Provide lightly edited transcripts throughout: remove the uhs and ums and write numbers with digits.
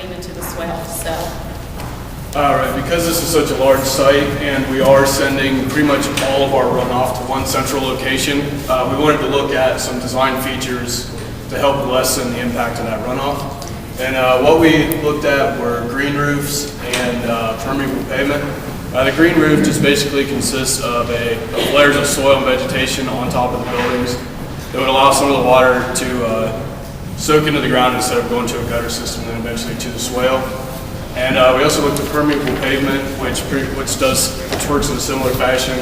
draining into the swale. So. All right, because this is such a large site and we are sending pretty much all of our runoff to one central location, we wanted to look at some design features to help lessen the impact of that runoff. And what we looked at were green roofs and permeable pavement. The green roof just basically consists of layers of soil and vegetation on top of the buildings that would allow some of the water to soak into the ground instead of going to a gutter system and then eventually to the swale. And we also looked at permeable pavement, which works in a similar fashion.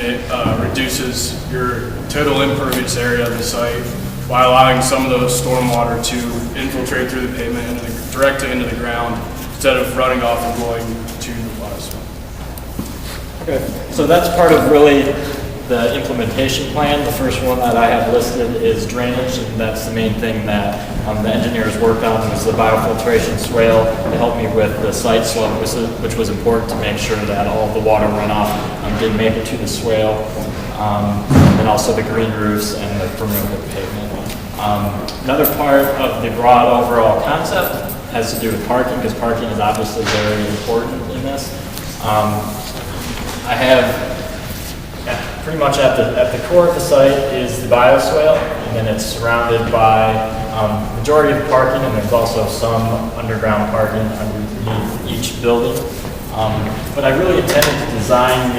It reduces your total impervious area of the site by allowing some of those stormwater to infiltrate through the pavement and directly into the ground instead of running off and going to the bottom. Okay, so that's part of really the implementation plan. The first one that I have listed is drainage, and that's the main thing that the engineers worked on, was the biofiltration swale to help me with the site slope, which was important to make sure that all of the water runoff didn't make it to the swale, and also the green roofs and the permeable pavement. Another part of the broad overall concept has to do with parking, because parking is obviously very important in this. I have pretty much at the core of the site is the bioswale, and then it's surrounded by majority of parking, and there's also some underground parking underneath each building. But I really intended to design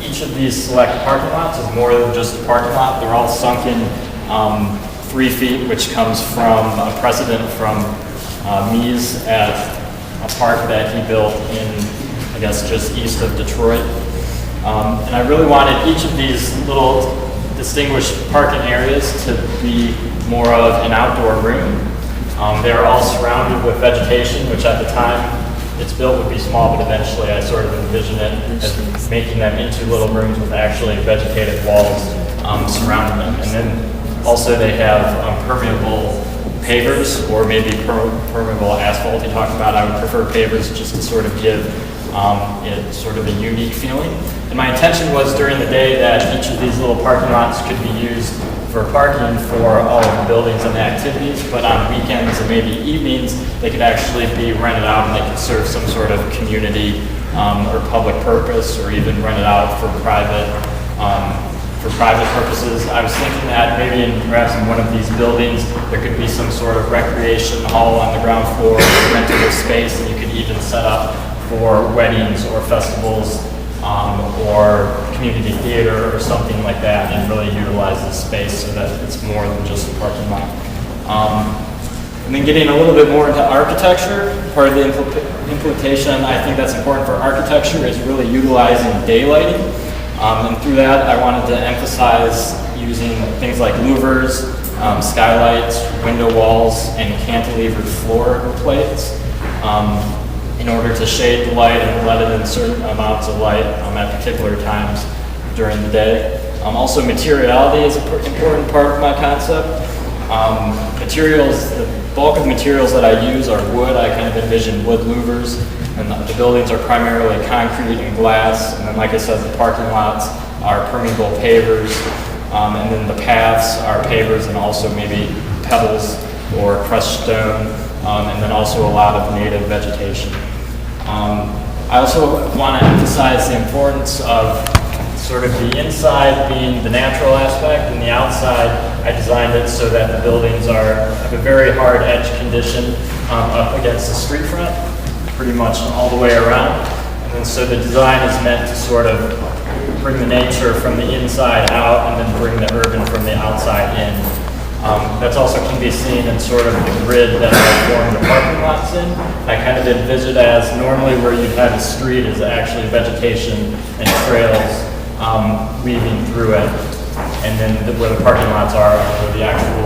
each of these select parking lots as more than just a parking lot. They're all sunken 3 feet, which comes from a precedent from Mies at a park that he built in, I guess, just east of Detroit. And I really wanted each of these little distinguished parking areas to be more of an outdoor room. They're all surrounded with vegetation, which at the time it's built would be small, but eventually I sort of envisioned it as making them into little rooms with actually vegetated walls surrounding them. And then also they have permeable pavers, or maybe permeable asphalt he talked about. I would prefer pavers just to sort of give it sort of a unique feeling. And my intention was during the day that each of these little parking lots could be used for parking for all of the buildings and the activities, but on weekends and maybe evenings, they could actually be rented out and they could serve some sort of community or public purpose, or even rented out for private purposes. I was thinking that maybe perhaps in one of these buildings, there could be some sort of recreation hall on the ground floor, rentable space, and you could even set up for weddings or festivals or community theater or something like that, and really utilize the space so that it's more than just a parking lot. And then getting a little bit more into architecture, part of the implementation I think that's important for architecture is really utilizing daylighting. And through that, I wanted to emphasize using things like louvers, skylights, window walls, and cantilevered floor plates in order to shade the light and let it in certain amounts of light at particular times during the day. Also, materiality is an important part of my concept. Materials, the bulk of the materials that I use are wood. I kind of envision wood louvers, and the buildings are primarily concrete and glass. And then, like I said, the parking lots are permeable pavers, and then the paths are pavers and also maybe pebbles or crushed stone, and then also a lot of native vegetation. I also want to emphasize the importance of sort of the inside being the natural aspect, and the outside I designed it so that the buildings have a very hard edge condition up against the street front, pretty much all the way around. And then so the design is meant to sort of bring the nature from the inside out and then bring the urban from the outside in. That's also can be seen in sort of the grid that I formed the parking lots in. I kind of envisioned as normally where you'd have a street is actually vegetation and trails weaving through it, and then where the parking lots are where the actual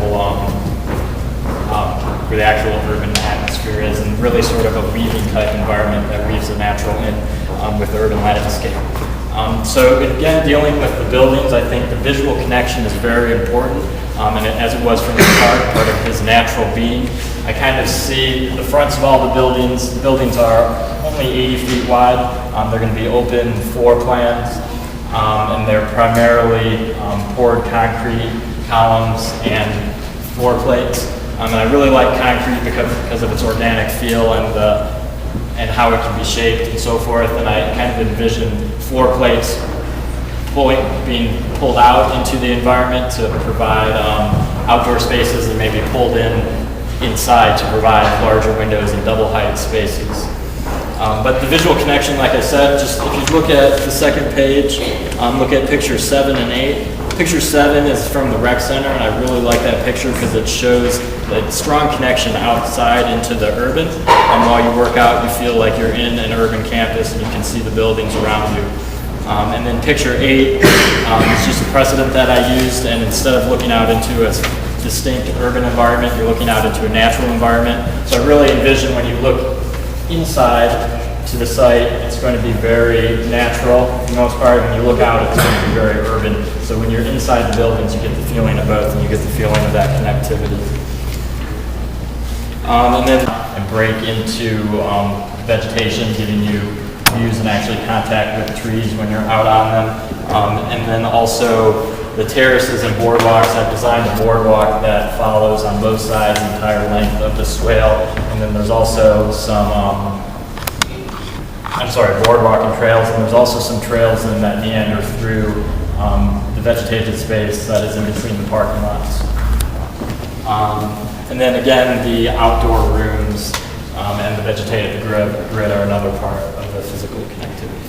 urban atmosphere is, and really sort of a weaving type environment that weaves the natural in with the urban landscape. So again, dealing with the buildings, I think the visual connection is very important, and as it was from the start, part of his natural being. I kind of see the fronts of all the buildings. The buildings are only 80 feet wide. They're going to be open floor plans, and they're primarily poured concrete columns and floor plates. And I really like concrete because of its organic feel and how it can be shaped and so forth. And I kind of envision floor plates being pulled out into the environment to provide outdoor spaces and maybe pulled inside to provide larger windows and double height spaces. But the visual connection, like I said, just if you look at the second page, look at picture 7 and 8. Picture 7 is from the rec center, and I really like that picture because it shows the strong connection outside into the urban. And while you work out, you feel like you're in an urban campus and you can see the buildings around you. And then picture 8 is just a precedent that I used, and instead of looking out into a distinct urban environment, you're looking out into a natural environment. So I really envision when you look inside to the site, it's going to be very natural for the most part. When you look out, it's going to be very urban. So when you're inside the buildings, you get the feeling of both, and you get the feeling of that connectivity. And then break into vegetation, giving you views and actually contact with trees when you're out on them. And then also the terraces and boardwalks. I've designed a boardwalk that follows on both sides the entire length of the swale. And then there's also some boardwalk and trails, and there's also some trails in that meander through the vegetated space that is in between the parking lots. And then again, the outdoor rooms and the vegetated grid are another part of the physical connectivity.